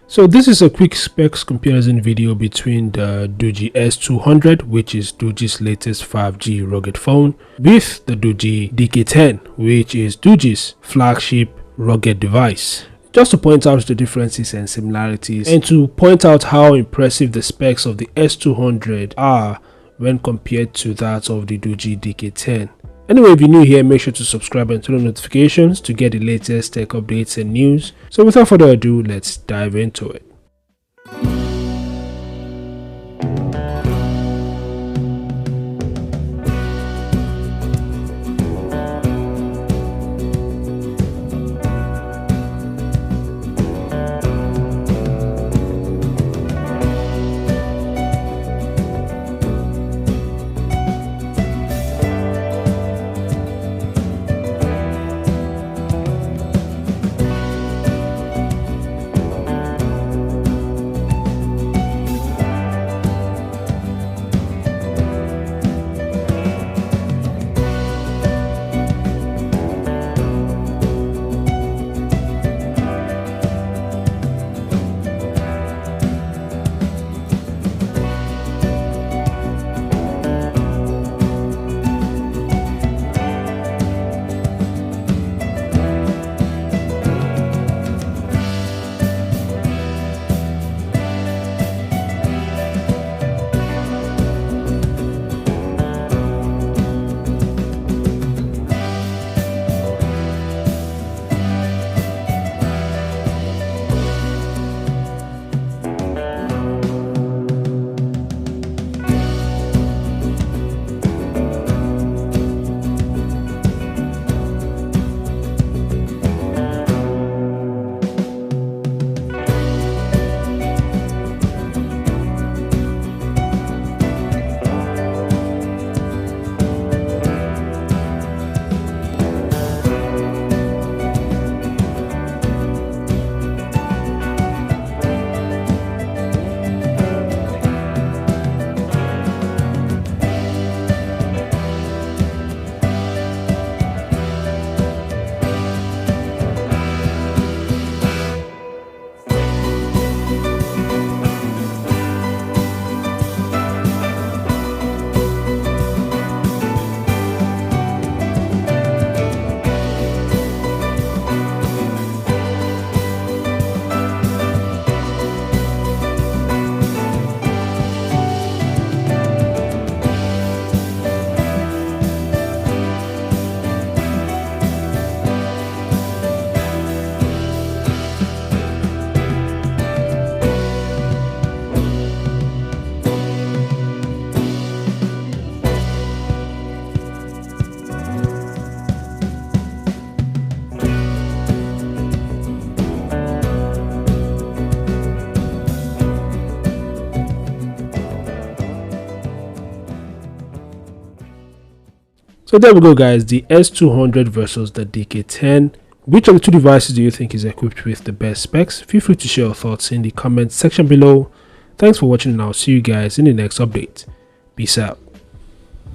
So this is a quick specs comparison video between the Doogee S200, which is Doogee's latest 5G rugged phone, with the Doogee DK10, which is Doogee's flagship rugged device. Just to point out the differences and similarities, and to point out how impressive the specs of the S200 are when compared to that of the Doogee DK10. Anyway, if you're new here, make sure to subscribe and turn on notifications to get the latest tech updates and news. So without further ado, let's dive into it. So there we go, guys, the S200 versus the DK10. Which of the two devices do you think is equipped with the best specs? Feel free to share your thoughts in the comment section below. Thanks for watching, and I'll see you guys in the next update. Peace out.